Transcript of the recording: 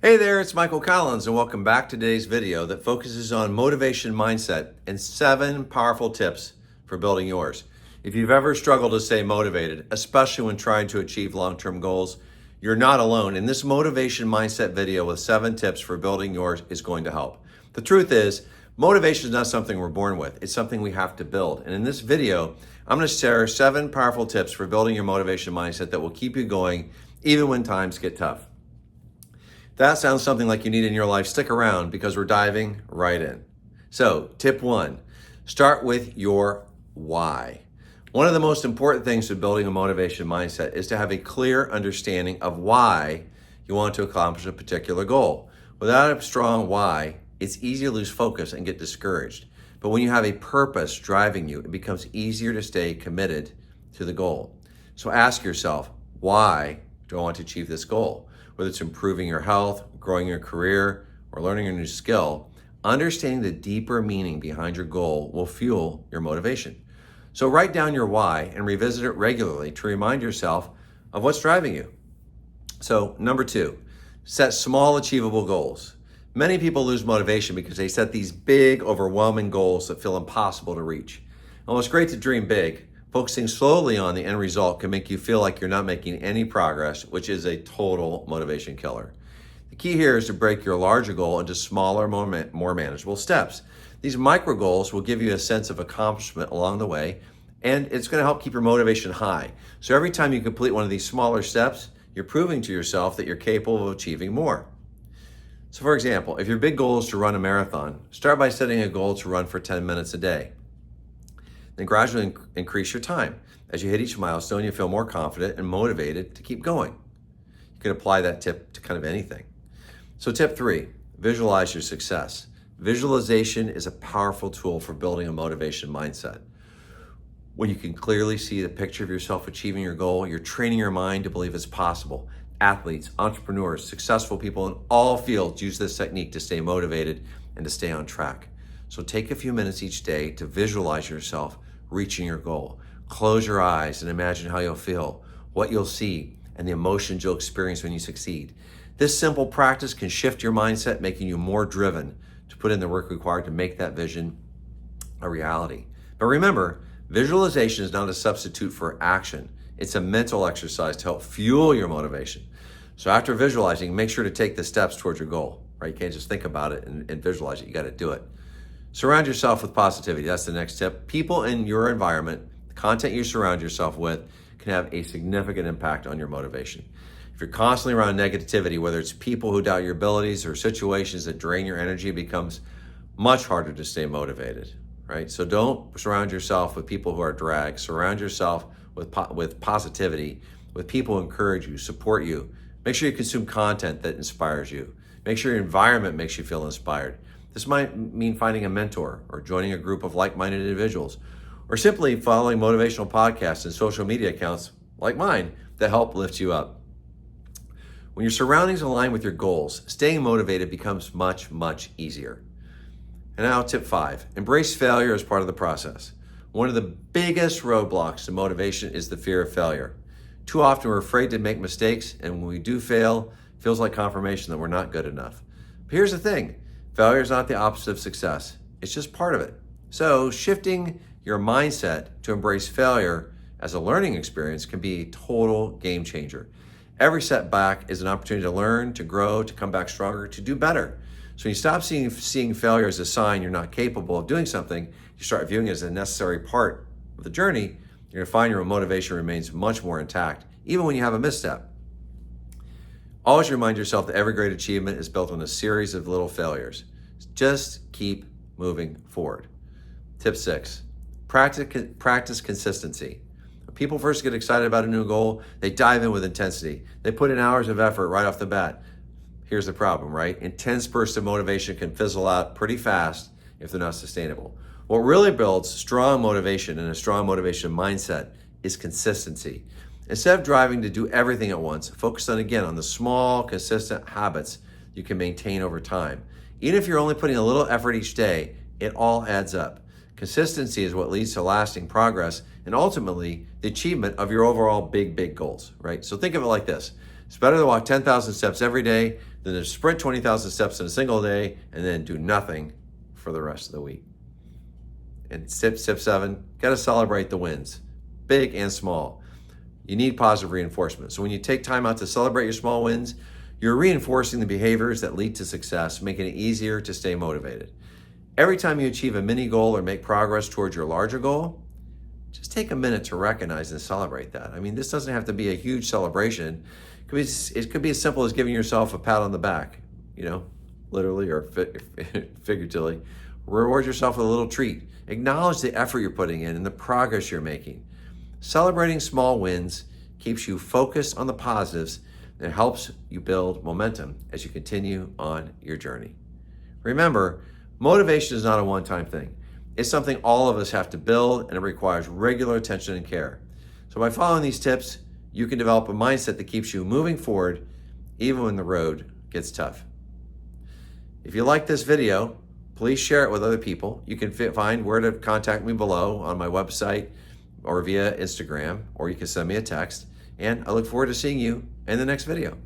Hey there, it's Michael Collins, and welcome back to today's video that focuses on motivation mindset and 7 powerful tips for building yours. If you've ever struggled to stay motivated, especially when trying to achieve long-term goals, you're not alone. And this motivation mindset video with 7 tips for building yours is going to help. The truth is, motivation is not something we're born with. It's something we have to build. And in this video, I'm going to share 7 powerful tips for building your motivation mindset that will keep you going even when times get tough. That sounds something like you need in your life. Stick around because we're diving right in. So, tip 1, start with your why. One of the most important things to building a motivation mindset is to have a clear understanding of why you want to accomplish a particular goal. Without a strong why, it's easy to lose focus and get discouraged. But when you have a purpose driving you, it becomes easier to stay committed to the goal. So ask yourself, why do I want to achieve this goal? Whether it's improving your health, growing your career, or learning a new skill, understanding the deeper meaning behind your goal will fuel your motivation. So write down your why and revisit it regularly to remind yourself of what's driving you. So number 2, set small achievable goals. Many people lose motivation because they set these big, overwhelming goals that feel impossible to reach. While it's great to dream big, focusing slowly on the end result can make you feel like you're not making any progress, which is a total motivation killer. The key here is to break your larger goal into smaller, more manageable steps. These micro goals will give you a sense of accomplishment along the way, and it's going to help keep your motivation high. So every time you complete one of these smaller steps, you're proving to yourself that you're capable of achieving more. So for example, if your big goal is to run a marathon, start by setting a goal to run for 10 minutes a day. Then gradually increase your time. As you hit each milestone, you feel more confident and motivated to keep going. You can apply that tip to kind of anything. So tip 3, visualize your success. Visualization is a powerful tool for building a motivation mindset. When you can clearly see the picture of yourself achieving your goal, you're training your mind to believe it's possible. Athletes, entrepreneurs, successful people in all fields use this technique to stay motivated and to stay on track. So take a few minutes each day to visualize yourself reaching your goal. Close your eyes and imagine how you'll feel, what you'll see, and the emotions you'll experience when you succeed. This simple practice can shift your mindset, making you more driven to put in the work required to make that vision a reality. But remember, visualization is not a substitute for action. It's a mental exercise to help fuel your motivation. So after visualizing, make sure to take the steps towards your goal, right? You can't just think about it and visualize it. You got to do it. Surround yourself with positivity. That's the next tip. People in your environment, the content you surround yourself with, can have a significant impact on your motivation. If you're constantly around negativity, whether it's people who doubt your abilities or situations that drain your energy, it becomes much harder to stay motivated, right? So don't surround yourself with people who are drag. Surround yourself with positivity, with people who encourage you, support you. Make sure you consume content that inspires you. Make sure your environment makes you feel inspired. This might mean finding a mentor or joining a group of like-minded individuals, or simply following motivational podcasts and social media accounts like mine that help lift you up. When your surroundings align with your goals, staying motivated becomes much, much easier. And now tip 5, embrace failure as part of the process. One of the biggest roadblocks to motivation is the fear of failure. Too often we're afraid to make mistakes, and when we do fail, it feels like confirmation that we're not good enough. But here's the thing. Failure is not the opposite of success. It's just part of it. So shifting your mindset to embrace failure as a learning experience can be a total game changer. Every setback is an opportunity to learn, to grow, to come back stronger, to do better. So when you stop seeing failure as a sign you're not capable of doing something, you start viewing it as a necessary part of the journey, you're going to find your motivation remains much more intact, even when you have a misstep. Always remind yourself that every great achievement is built on a series of little failures. Just keep moving forward. Tip 6, practice consistency. When people first get excited about a new goal, they dive in with intensity. They put in hours of effort right off the bat. Here's the problem, right? Intense bursts of motivation can fizzle out pretty fast if they're not sustainable. What really builds strong motivation and a strong motivation mindset is consistency. Instead of driving to do everything at once, focus on the small, consistent habits you can maintain over time. Even if you're only putting a little effort each day, it all adds up. Consistency is what leads to lasting progress and ultimately the achievement of your overall big goals, right? So think of it like this. It's better to walk 10,000 steps every day than to sprint 20,000 steps in a single day and then do nothing for the rest of the week. And tip 7, got to celebrate the wins, big and small. You need positive reinforcement. So when you take time out to celebrate your small wins, you're reinforcing the behaviors that lead to success, making it easier to stay motivated. Every time you achieve a mini goal or make progress towards your larger goal, just take a minute to recognize and celebrate that. I mean, this doesn't have to be a huge celebration. It could be as simple as giving yourself a pat on the back, literally or figuratively. Reward yourself with a little treat. Acknowledge the effort you're putting in and the progress you're making. Celebrating small wins keeps you focused on the positives and helps you build momentum as you continue on your journey. Remember, motivation is not a one-time thing. It's something all of us have to build, and it requires regular attention and care. So by following these tips, you can develop a mindset that keeps you moving forward even when the road gets tough. If you like this video, please share it with other people. You can find where to contact me below on my website or via Instagram, or you can send me a text. And I look forward to seeing you in the next video.